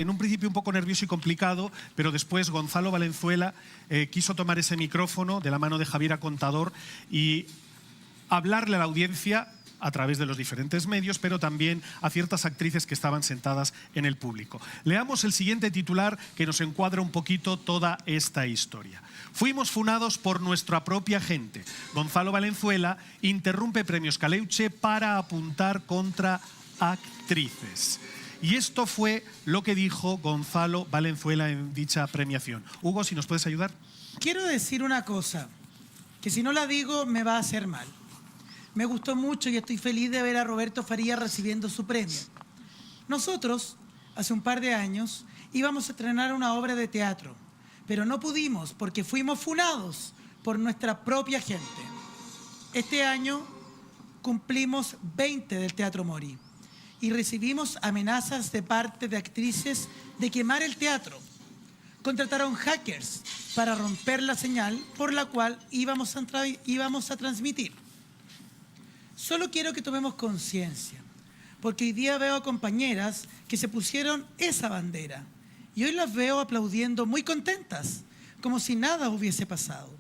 En un principio un poco nervioso y complicado, pero después Gonzalo Valenzuela quiso tomar ese micrófono de la mano de Javiera Contador y hablarle a la audiencia a través de los diferentes medios, pero también a ciertas actrices que estaban sentadas en el público. Leamos el siguiente titular que nos encuadra un poquito toda esta historia. Fuimos funados por nuestra propia gente. Gonzalo Valenzuela interrumpe Premios Caleuche para apuntar contra actrices. Y esto fue lo que dijo Gonzalo Valenzuela en dicha premiación. Hugo, si nos puedes ayudar. Quiero decir una cosa, que si no la digo me va a hacer mal. Me gustó mucho y estoy feliz de ver a Roberto Farías recibiendo su premio. Nosotros, hace un par de años, íbamos a estrenar una obra de teatro, pero no pudimos porque fuimos funados por nuestra propia gente. Este año cumplimos 20 del Teatro Mori y recibimos amenazas de parte de actrices de quemar el teatro. Contrataron hackers para romper la señal por la cual íbamos a transmitir. Solo quiero que tomemos conciencia, porque hoy día veo a compañeras que se pusieron esa bandera y hoy las veo aplaudiendo muy contentas, como si nada hubiese pasado.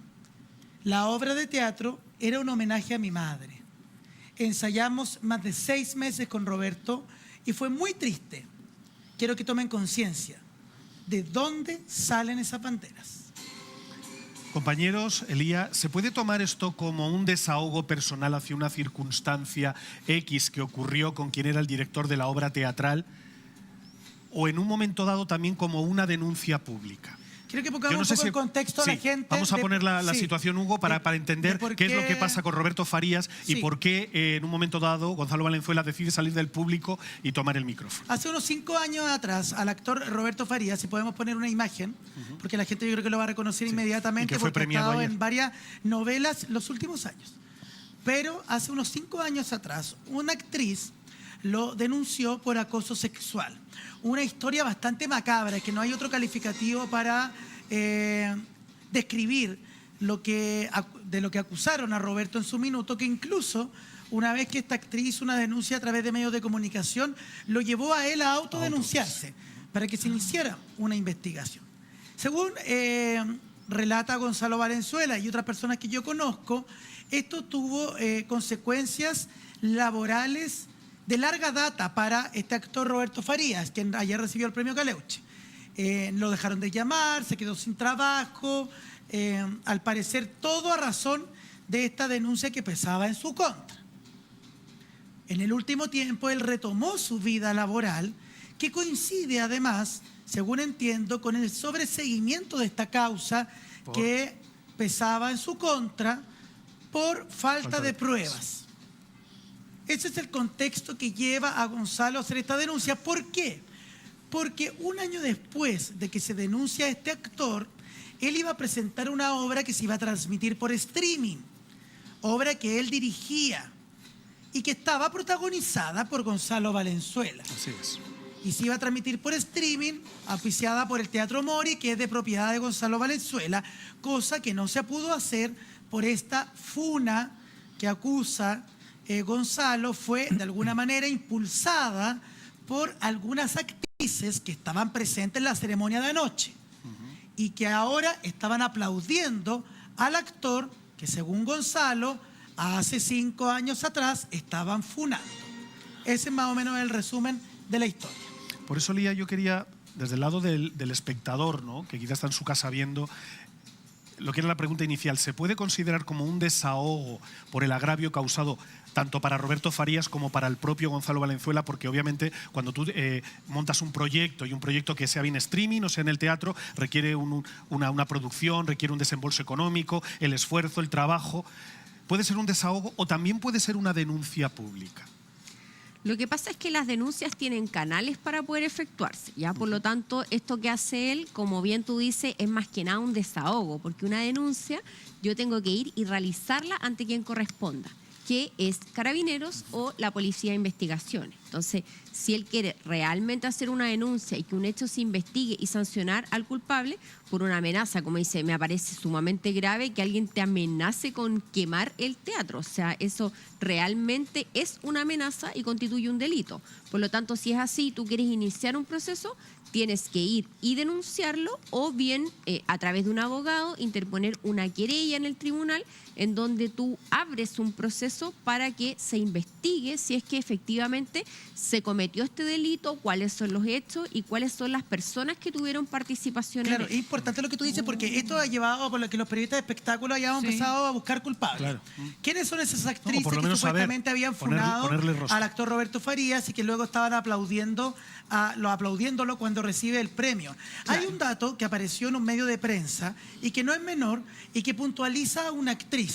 La obra de teatro era un homenaje a mi madre. Ensayamos más de 6 meses con Roberto y fue muy triste. Quiero que tomen conciencia de dónde salen esas banderas. Compañeros, Elía, ¿se puede tomar esto como un desahogo personal hacia una circunstancia X que ocurrió con quien era el director de la obra teatral? ¿O en un momento dado también como una denuncia pública? Quiero que pongamos un poco el contexto a la gente. Vamos a poner la situación, Hugo, para entender qué es lo que pasa con Roberto Farías y por qué en un momento dado Gonzalo Valenzuela decide salir del público y tomar el micrófono. Hace unos 5 años atrás, al actor Roberto Farías, si podemos poner una imagen, porque la gente yo creo que lo va a reconocer inmediatamente, porque ha estado en varias novelas los últimos años. Pero hace unos 5 años atrás, una actriz lo denunció por acoso sexual. Una historia bastante macabra, que no hay otro calificativo para describir de lo que acusaron a Roberto en su minuto, que incluso una vez que esta actriz hizo una denuncia a través de medios de comunicación, lo llevó a él a autodenunciarse para que se iniciara una investigación. Según relata Gonzalo Valenzuela y otras personas que yo conozco, esto tuvo consecuencias laborales de larga data para este actor Roberto Farías, quien ayer recibió el premio Caleuche. Lo dejaron de llamar, se quedó sin trabajo, al parecer todo a razón de esta denuncia que pesaba en su contra. En el último tiempo él retomó su vida laboral, que coincide además, según entiendo, con el sobreseguimiento de esta causa que pesaba en su contra por falta de pruebas. Ese es el contexto que lleva a Gonzalo a hacer esta denuncia. ¿Por qué? Porque un año después de que se denuncia a este actor, él iba a presentar una obra que se iba a transmitir por streaming, obra que él dirigía y que estaba protagonizada por Gonzalo Valenzuela. Así es. Y se iba a transmitir por streaming, auspiciada por el Teatro Mori, que es de propiedad de Gonzalo Valenzuela, cosa que no se pudo hacer por esta funa que acusa Gonzalo, fue de alguna manera impulsada por algunas actrices que estaban presentes en la ceremonia de anoche y que ahora estaban aplaudiendo al actor que, según Gonzalo, hace 5 años atrás estaban funando. Ese es más o menos el resumen de la historia. Por eso, Lía, yo quería, desde el lado del espectador, ¿no?, que quizás está en su casa viendo, lo que era la pregunta inicial, ¿se puede considerar como un desahogo por el agravio causado tanto para Roberto Farías como para el propio Gonzalo Valenzuela? Porque obviamente cuando tú montas un proyecto y un proyecto que sea bien streaming o sea en el teatro, requiere una producción, requiere un desembolso económico, el esfuerzo, el trabajo. ¿Puede ser un desahogo o también puede ser una denuncia pública? Lo que pasa es que las denuncias tienen canales para poder efectuarse, ¿ya? Por lo tanto, esto que hace él, como bien tú dices, es más que nada un desahogo, porque una denuncia yo tengo que ir y realizarla ante quien corresponda, que es Carabineros o la Policía de Investigaciones. Entonces, si él quiere realmente hacer una denuncia y que un hecho se investigue y sancionar al culpable por una amenaza, como dice, me parece sumamente grave que alguien te amenace con quemar el teatro. O sea, eso realmente es una amenaza y constituye un delito. Por lo tanto, si es así y tú quieres iniciar un proceso, tienes que ir y denunciarlo o bien a través de un abogado interponer una querella en el tribunal en donde tú abres un proceso para que se investigue si es que efectivamente se cometió este delito, cuáles son los hechos y cuáles son las personas que tuvieron participación Claro, en es él. importante lo que tú dices porque esto ha llevado a que los periodistas de espectáculo hayamos empezado a buscar culpables. Claro. ¿Quiénes son esas actrices por lo que menos supuestamente habían funado ponerle rostro. al actor Roberto Farías y que luego estaban aplaudiéndolo cuando recibe el premio? Hay un dato que apareció en un medio de prensa y que no es menor y que puntualiza a una actriz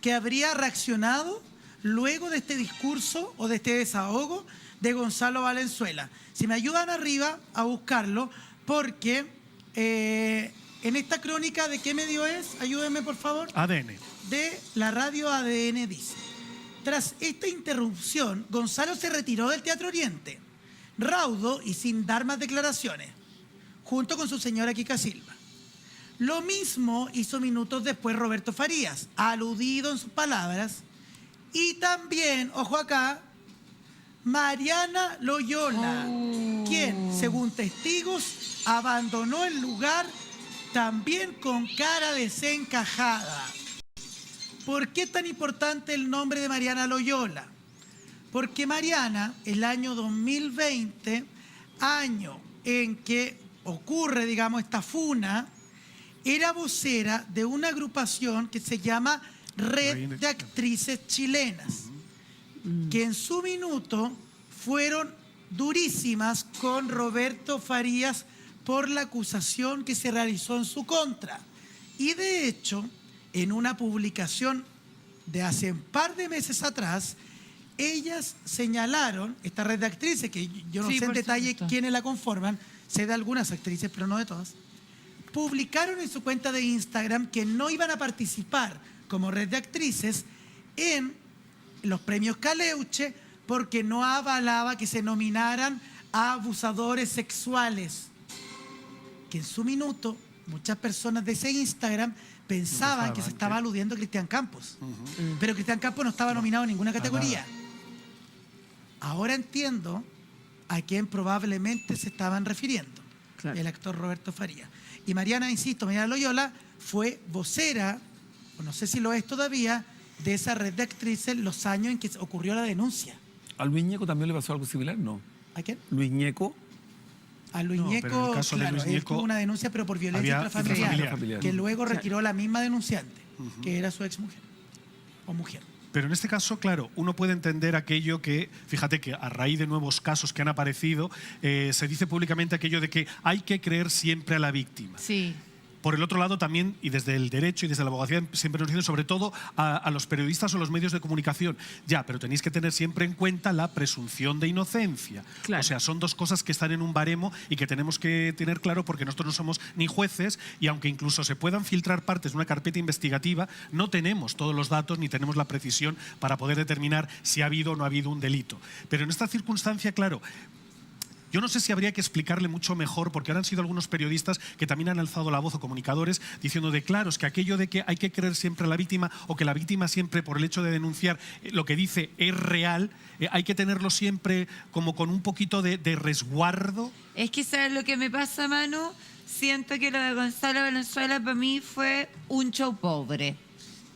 que habría reaccionado luego de este discurso o de este desahogo de Gonzalo Valenzuela. Si me ayudan arriba a buscarlo, porque en esta crónica, ¿de qué medio es? Ayúdenme, por favor. ADN. De la radio ADN dice: tras esta interrupción, Gonzalo se retiró del Teatro Oriente, raudo y sin dar más declaraciones, junto con su señora Kika Silva. Lo mismo hizo minutos después Roberto Farías, aludido en sus palabras, y también, ojo acá, Mariana Loyola, quien, según testigos, abandonó el lugar también con cara desencajada. ¿Por qué es tan importante el nombre de Mariana Loyola? Porque Mariana, el año 2020, año en que ocurre, digamos, esta funa, era vocera de una agrupación que se llama Red de Actrices Chilenas, que en su minuto fueron durísimas con Roberto Farías por la acusación que se realizó en su contra. Y de hecho, en una publicación de hace un par de meses atrás, ellas señalaron, esta red de actrices, que yo no sé en detalle quiénes la conforman, sé de algunas actrices, pero no de todas, publicaron en su cuenta de Instagram que no iban a participar como red de actrices en los premios Caleuche porque no avalaba que se nominaran a abusadores sexuales. Que en su minuto muchas personas de ese Instagram pensaban que se estaba aludiendo a Cristian Campos. Pero Cristian Campos no estaba nominado en ninguna categoría. Ahora entiendo a quién probablemente se estaban refiriendo. Claro. El actor Roberto Farías. Y Mariana, insisto, Mariana Loyola fue vocera, o no sé si lo es todavía, de esa red de actrices los años en que ocurrió la denuncia. ¿A Luis Ñeco también le pasó algo similar? No. ¿A quién? Luis Ñeco. A Luis Ñeco, pero en el caso de Luis él Ñeco tuvo una denuncia, pero por violencia intrafamiliar, que luego retiró la misma denunciante, que era su exmujer o mujer. Pero en este caso, claro, uno puede entender aquello que, fíjate que a raíz de nuevos casos que han aparecido, se dice públicamente aquello de que hay que creer siempre a la víctima. Sí. Por el otro lado también, y desde el derecho y desde la abogacía siempre nos dicen, sobre todo a los periodistas o los medios de comunicación, ya, pero tenéis que tener siempre en cuenta la presunción de inocencia. Claro. O sea, son dos cosas que están en un baremo y que tenemos que tener claro porque nosotros no somos ni jueces y aunque incluso se puedan filtrar partes de una carpeta investigativa, no tenemos todos los datos ni tenemos la precisión para poder determinar si ha habido o no ha habido un delito. Pero en esta circunstancia, claro, yo no sé si habría que explicarle mucho mejor, porque ahora han sido algunos periodistas que también han alzado la voz o comunicadores diciendo de claro, es que aquello de que hay que creer siempre a la víctima o que la víctima siempre por el hecho de denunciar lo que dice es real, hay que tenerlo siempre como con un poquito de resguardo. Es que ¿sabes lo que me pasa, Manu? Siento que lo de Gonzalo Valenzuela para mí fue un show pobre.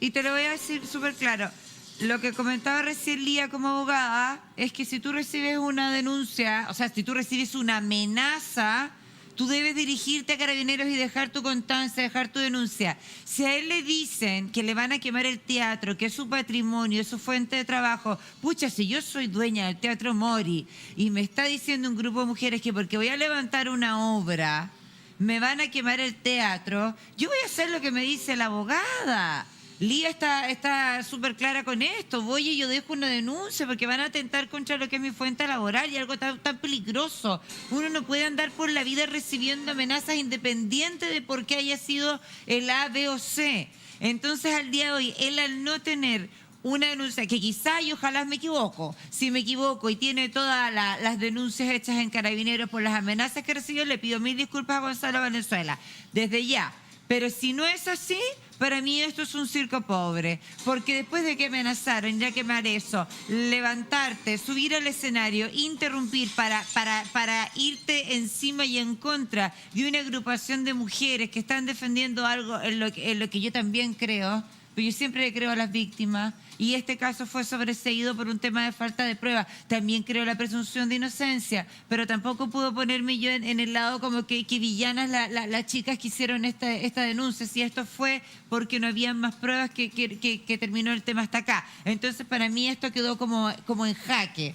Y te lo voy a decir súper claro. Lo que comentaba recién Lía como abogada es que si tú recibes una denuncia, o sea, si tú recibes una amenaza, tú debes dirigirte a Carabineros y dejar tu constancia, dejar tu denuncia. Si a él le dicen que le van a quemar el teatro, que es su patrimonio, es su fuente de trabajo, pucha, si yo soy dueña del Teatro Mori y me está diciendo un grupo de mujeres que porque voy a levantar una obra me van a quemar el teatro, yo voy a hacer lo que me dice la abogada. Lía está súper clara con esto. Voy y yo dejo una denuncia porque van a atentar contra lo que es mi fuente laboral y algo tan peligroso. Uno no puede andar por la vida recibiendo amenazas independiente de por qué haya sido el A, B o C. Entonces, al día de hoy, él al no tener una denuncia, que quizá y ojalá me equivoco, si me equivoco y tiene todas las denuncias hechas en Carabineros por las amenazas que recibió, le pido 1000 disculpas a Gonzalo Valenzuela. Desde ya. Pero si no es así, para mí esto es un circo pobre, porque después de que amenazaron, ya quemar eso, levantarte, subir al escenario, interrumpir para irte encima y en contra de una agrupación de mujeres que están defendiendo algo en lo que yo también creo, pero yo siempre le creo a las víctimas, y este caso fue sobreseído por un tema de falta de prueba. También creo la presunción de inocencia, pero tampoco puedo ponerme yo en el lado como que villanas las chicas que hicieron esta denuncia, si esto fue porque no había más pruebas que terminó el tema hasta acá. Entonces, para mí esto quedó como en jaque.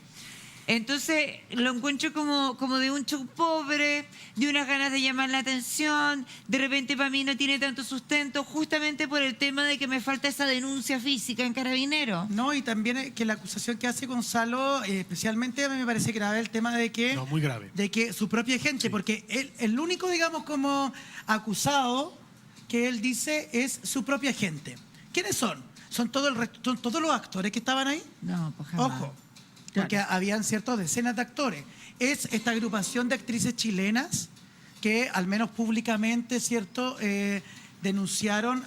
Entonces lo encuentro como de un show pobre, de unas ganas de llamar la atención. De repente para mí no tiene tanto sustento, justamente por el tema de que me falta esa denuncia física en Carabineros. No, y también que la acusación que hace Gonzalo, especialmente a mí me parece grave el tema de que... No, muy grave. De que su propia gente, Sí. porque el único, digamos, como acusado que él dice es su propia gente. ¿Quiénes son? ¿Son todos los actores que estaban ahí? No, pues jamás. Ojo, porque habían ciertas decenas de actores. Es esta agrupación de actrices chilenas que, al menos públicamente, ¿cierto?, denunciaron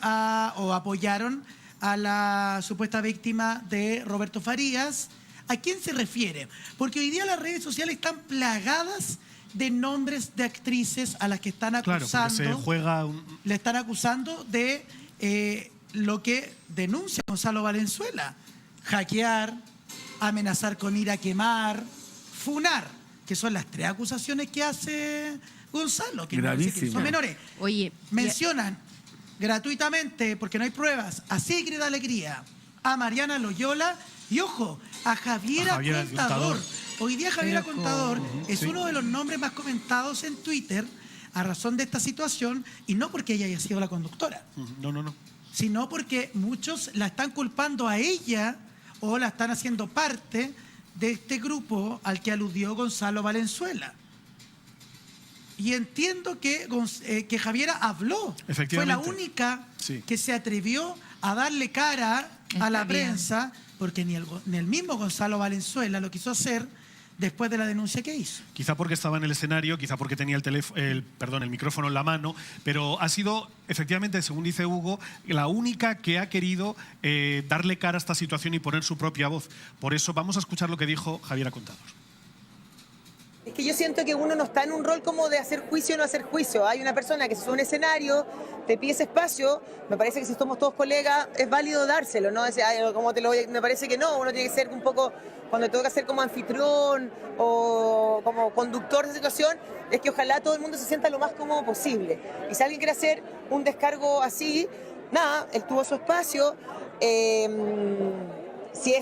o apoyaron a la supuesta víctima de Roberto Farías. ¿A quién se refiere? Porque hoy día las redes sociales están plagadas de nombres de actrices a las que están Claro, acusando. porque se juega Le están acusando de lo que denuncia Gonzalo Valenzuela: hackear, amenazar con ir a quemar, funar, que son las 3 acusaciones que hace Gonzalo, que me parece que Gravísimo. son menores. Oye, Mencionan gratuitamente, porque no hay pruebas, a Sigrid Alegría, a Mariana Loyola y, ojo, a Javiera Javiera Contador. Contador. Hoy día Javiera Pero Contador ¿cómo? es Sí. uno de los nombres más comentados en Twitter a razón de esta situación, y no porque ella haya sido la conductora, No. sino porque muchos la están culpando a ella o la están haciendo parte de este grupo al que aludió Gonzalo Valenzuela. Y entiendo que Javiera habló. Fue la Efectivamente. única Sí. que se atrevió a darle cara a Está la bien. prensa, porque ni el mismo Gonzalo Valenzuela lo quiso hacer después de la denuncia que hizo. Quizá porque estaba en el escenario, quizá porque tenía el micrófono en la mano, pero ha sido, efectivamente, según dice Hugo, la única que ha querido darle cara a esta situación y poner su propia voz. Por eso vamos a escuchar lo que dijo Javiera Contador. Es que yo siento que uno no está en un rol como de hacer juicio o no hacer juicio. Hay una persona que se sube a un escenario, te pide ese espacio. Me parece que si somos todos colegas es válido dárselo, ¿no? Me parece que no, uno tiene que ser un poco, cuando toca ser como anfitrión o como conductor de esa situación, es que ojalá todo el mundo se sienta lo más cómodo posible. Y si alguien quiere hacer un descargo así, nada, él tuvo su espacio. Si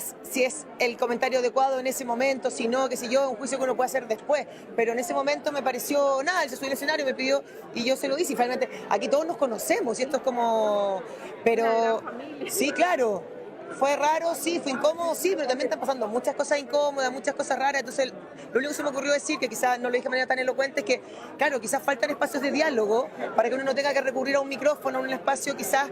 es el comentario adecuado en ese momento, si no, qué sé yo, un juicio que uno puede hacer después. Pero en ese momento me pareció, nada, él se subió al escenario, me pidió y yo se lo hice. Y finalmente, aquí todos nos conocemos y esto es como... Pero sí, claro, fue raro, sí, fue incómodo, sí, pero también están pasando muchas cosas incómodas, muchas cosas raras. Entonces, lo único que se me ocurrió decir, que quizás no lo dije de manera tan elocuente, es que, claro, quizás faltan espacios de diálogo para que uno no tenga que recurrir a un micrófono, a un espacio quizás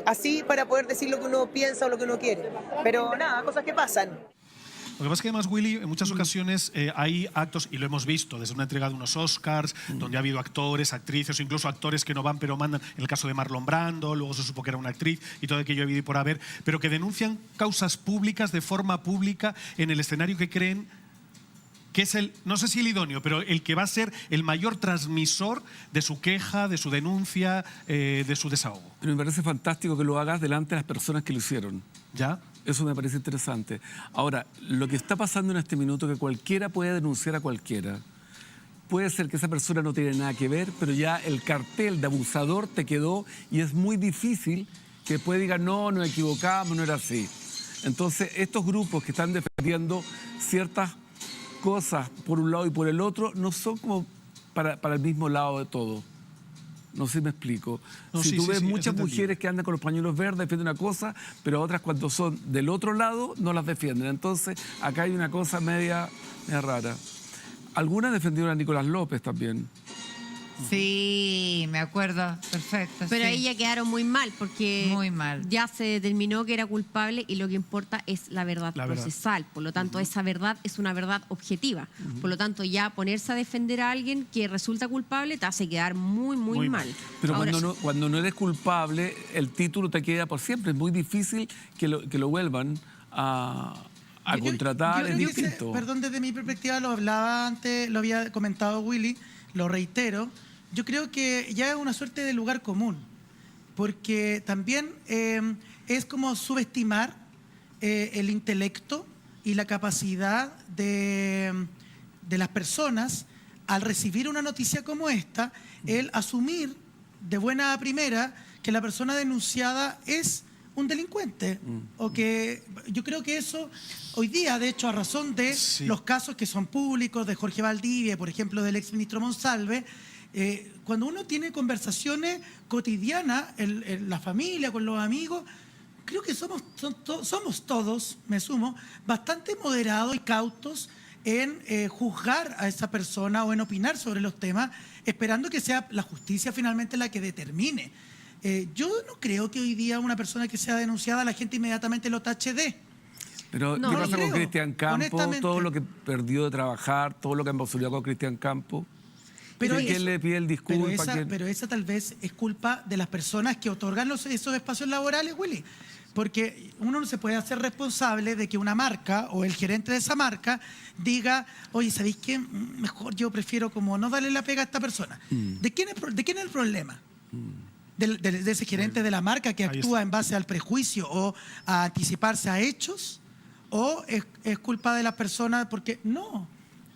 así para poder decir lo que uno piensa o lo que uno quiere. Pero nada, cosas que pasan. Lo que pasa es que además, Willy, en muchas ocasiones hay actos, y lo hemos visto desde una entrega de unos Oscars, donde ha habido actores, actrices, o incluso actores que no van pero mandan, en el caso de Marlon Brando, luego se supo que era una actriz y todo aquello habido y por haber, pero que denuncian causas públicas de forma pública en el escenario que creen que es no sé si el idóneo, pero el que va a ser el mayor transmisor de su queja, de su denuncia, de su desahogo. Pero me parece fantástico que lo hagas delante de las personas que lo hicieron. ¿Ya? Eso me parece interesante. Ahora, lo que está pasando en este minuto, que cualquiera puede denunciar a cualquiera. Puede ser que esa persona no tiene nada que ver, pero ya el cartel de abusador te quedó y es muy difícil que después digan, no, nos equivocamos, no era así. Entonces, estos grupos que están defendiendo ciertas cosas por un lado y por el otro, no son como para el mismo lado de todo. No sé si me explico. No, si sí, tú sí, ves sí, es muchas entendible. mujeres que andan con los pañuelos verdes defienden una cosa, pero otras cuando son del otro lado no las defienden. Entonces, acá hay una cosa media rara. Algunas defendieron a Nicolás López también. Sí, me acuerdo, perfecto. Pero sí. ahí ya quedaron muy mal porque Muy mal. ya se determinó que era culpable y lo que importa es la verdad La verdad. procesal. Por lo tanto, esa verdad es una verdad objetiva. Por lo tanto, ya ponerse a defender a alguien que resulta culpable te hace quedar muy, muy, Muy mal. mal. Pero Ahora, cuando no eres culpable, el título te queda por siempre. Es muy difícil que lo vuelvan a Yo contratar, creo es que ese- distinto. perdón, desde mi perspectiva lo hablaba antes, lo había comentado Willy, lo reitero. Yo creo que ya es una suerte de lugar común, porque también es como subestimar el intelecto y la capacidad de las personas al recibir una noticia como esta, el asumir de buena primera que la persona denunciada es un delincuente. O que yo creo que eso hoy día, de hecho, a razón de Sí. los casos que son públicos, de Jorge Valdivia, por ejemplo, del exministro Monsalve, cuando uno tiene conversaciones cotidianas en la familia, con los amigos, creo que somos todos, me sumo, bastante moderados y cautos en juzgar a esa persona o en opinar sobre los temas, esperando que sea la justicia finalmente la que determine. Yo no creo que hoy día una persona que sea denunciada, la gente inmediatamente lo tache de. Pero No, ¿qué no pasa con creo, Cristian Campo? honestamente. Todo lo que perdió de trabajar, todo lo que han basureado con Cristian Campo. ¿Quién eso- le pide el disculpa? pero esa tal vez es culpa de las personas que otorgan esos espacios laborales, Willy. Porque uno no se puede hacer responsable de que una marca o el gerente de esa marca diga, oye, ¿sabéis qué? Mejor yo prefiero como no darle la pega a esta persona. ¿De quién es el problema? De ese gerente de la marca que Ahí actúa está. en base al prejuicio o a anticiparse a hechos, o es culpa de las personas porque no,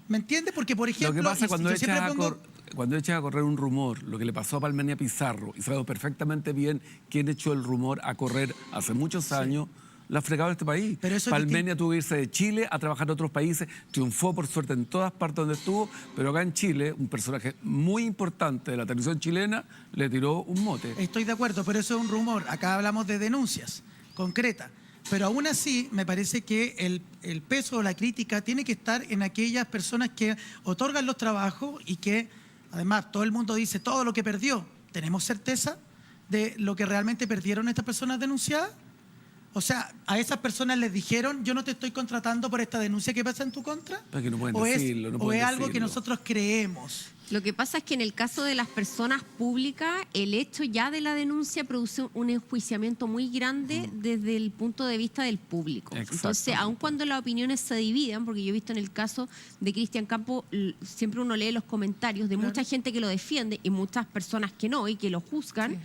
¿me entiendes? Porque por ejemplo, Lo que pasa y cuando yo echas, siempre a pongo- cuando echas a correr un rumor, lo que le pasó a Palmenia Pizarro, y sabemos perfectamente bien quién echó el rumor a correr hace muchos años, la ha fregado este país. Pero eso es Palmenia tuvo que irse de Chile a trabajar en otros países, triunfó por suerte en todas partes donde estuvo, pero acá en Chile, un personaje muy importante de la televisión chilena le tiró un mote. Estoy de acuerdo, pero eso es un rumor. Acá hablamos de denuncias concretas. Pero aún así, me parece que el peso o la crítica tiene que estar en aquellas personas que otorgan los trabajos y que, además, todo el mundo dice todo lo que perdió. ¿Tenemos certeza de lo que realmente perdieron estas personas denunciadas? O sea, a esas personas les dijeron, yo no te estoy contratando por esta denuncia que pasa en tu contra. Es que no pueden ¿O decirlo, no o pueden es algo que decirlo. nosotros creemos? Lo que pasa es que en el caso de las personas públicas, el hecho ya de la denuncia produce un enjuiciamiento muy grande desde el punto de vista del público. Entonces, Exactamente. aun cuando las opiniones se dividan, porque yo he visto en el caso de Cristian Campo, siempre uno lee los comentarios de mucha gente que lo defiende y muchas personas que no y que lo juzgan,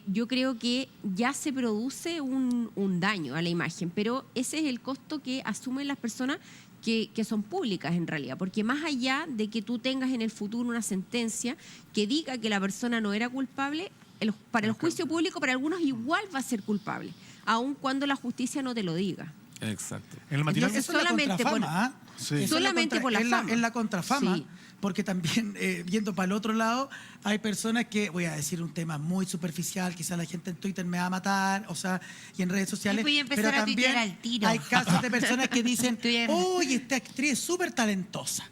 yo creo que ya se produce un daño a la imagen, pero ese es el costo que asumen las personas que son públicas en realidad, porque más allá de que tú tengas en el futuro una sentencia que diga que la persona no era culpable, para el juicio público para algunos igual va a ser culpable, aun cuando la justicia no te lo diga. Exacto. En el matinal. Entonces, Eso es la solamente por- contrafama, ¿ah? Sí. Eso es Solamente por la fama. Es la contrafama, Sí. porque también, yendo para el otro lado, hay personas que, voy a decir un tema muy superficial, quizás la gente en Twitter me va a matar, o sea, y en redes sociales, voy a empezar pero a también tuitear al tiro. hay casos de personas que dicen, Estoy en- oye, esta actriz es súper talentosa.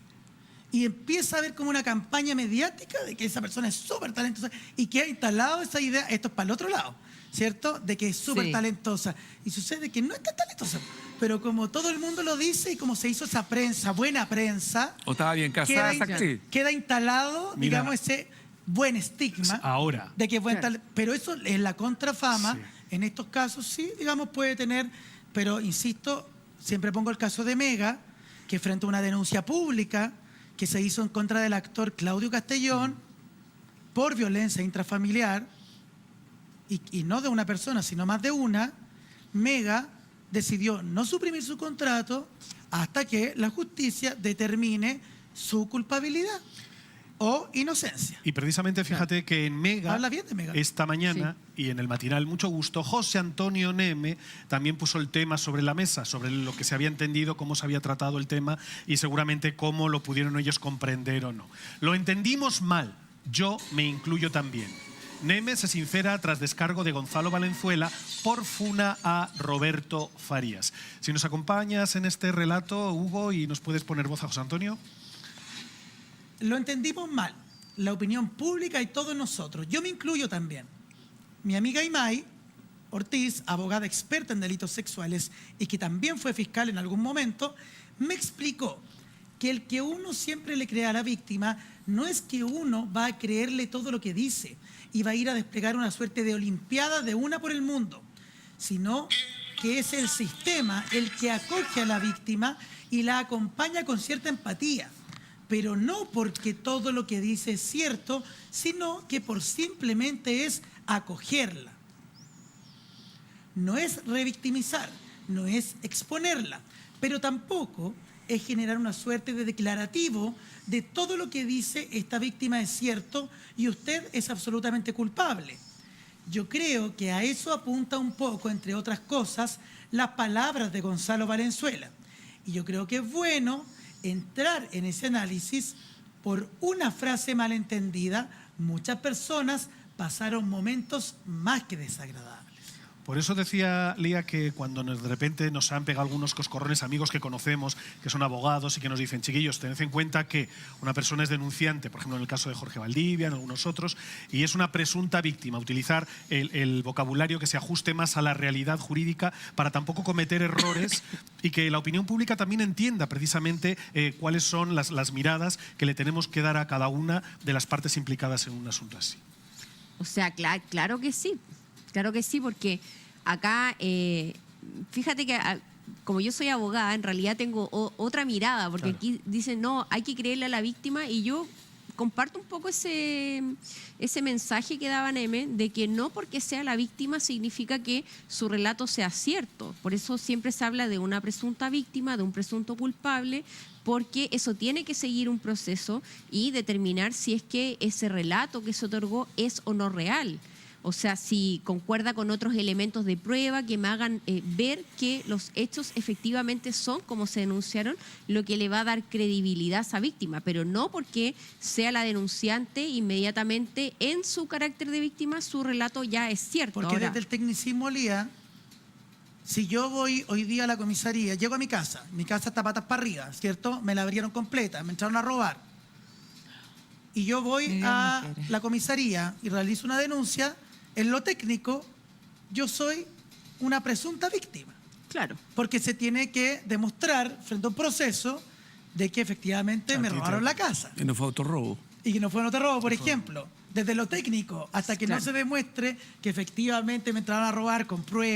Y empieza a haber como una campaña mediática de que esa persona es súper talentosa y que ha instalado esa idea, esto es para el otro lado, ¿cierto? De que es súper Sí. talentosa. Y sucede que no es tan talentosa, pero como todo el mundo lo dice y como se hizo esa prensa, buena prensa, ¿O estaba bien casada esa actriz? queda instalado, Mira. digamos, ese buen estigma Ahora. de que es buen Claro. talento. Pero eso es la contrafama. Sí. En estos casos sí, digamos, puede tener, pero insisto, siempre pongo el caso de Mega, que frente a una denuncia pública que se hizo en contra del actor Claudio Castellón por violencia intrafamiliar, y no de una persona, sino más de una, Mega decidió no suprimir su contrato hasta que la justicia determine su culpabilidad o inocencia. Y precisamente fíjate que en Mega, Habla bien de Mega. esta mañana, y en el matinal Mucho Gusto, José Antonio Neme también puso el tema sobre la mesa, sobre lo que se había entendido, cómo se había tratado el tema y seguramente cómo lo pudieron ellos comprender o no. Lo entendimos mal, yo me incluyo también. Neme se sincera tras descargo de Gonzalo Valenzuela por funa a Roberto Farías. Si nos acompañas en este relato, Hugo, y nos puedes poner voz a José Antonio. Lo entendimos mal. la opinión pública y todos nosotros. Yo me incluyo también. Mi amiga Imai Ortiz, abogada experta en delitos sexuales y que también fue fiscal en algún momento, me explicó que el que uno siempre le crea a la víctima no es que uno va a creerle todo lo que dice y va a ir a desplegar una suerte de olimpiada de una por el mundo, sino que es el sistema el que acoge a la víctima y la acompaña con cierta empatía, pero no porque todo lo que dice es cierto, sino que por simplemente es acogerla. No es revictimizar, no es exponerla, pero tampoco es generar una suerte de declarativo de todo lo que dice esta víctima es cierto y usted es absolutamente culpable. Yo creo que a eso apunta un poco, entre otras cosas, las palabras de Gonzalo Valenzuela. Y yo creo que es bueno entrar en ese análisis. Por una frase malentendida, muchas personas pasaron momentos más que desagradables. Por eso decía Lía que cuando de repente nos han pegado algunos coscorrones amigos que conocemos, que son abogados y que nos dicen, chiquillos, tened en cuenta que una persona es denunciante, por ejemplo en el caso de Jorge Valdivia, en algunos otros, y es una presunta víctima. Utilizar el vocabulario que se ajuste más a la realidad jurídica para tampoco cometer errores y que la opinión pública también entienda precisamente cuáles son las miradas que le tenemos que dar a cada una de las partes implicadas en un asunto así. O sea, claro que sí, porque acá, fíjate que como yo soy abogada, en realidad tengo otra mirada, porque aquí dicen, no, hay que creerle a la víctima, y yo comparto un poco ese mensaje que daba Neme, de que no porque sea la víctima significa que su relato sea cierto. Por eso siempre se habla de una presunta víctima, de un presunto culpable, porque eso tiene que seguir un proceso y determinar si es que ese relato que se otorgó es o no real. O sea, si concuerda con otros elementos de prueba que me hagan ver que los hechos efectivamente son como se denunciaron, lo que le va a dar credibilidad a esa víctima, pero no porque sea la denunciante inmediatamente en su carácter de víctima, su relato ya es cierto. Porque Ahora, desde el tecnicismo, Lía, si yo voy hoy día a la comisaría, llego a mi casa está patas para arriba, ¿cierto? Me la abrieron completa, me entraron a robar. Y yo voy a la comisaría y realizo una denuncia. En lo técnico, yo soy una presunta víctima. claro. Porque se tiene que demostrar frente a un proceso de que efectivamente me robaron la casa. Y no fue autorrobo. Y que no fue un autorrobo, por ejemplo. Desde lo técnico hasta que no se demuestre que efectivamente me entraron a robar con pruebas.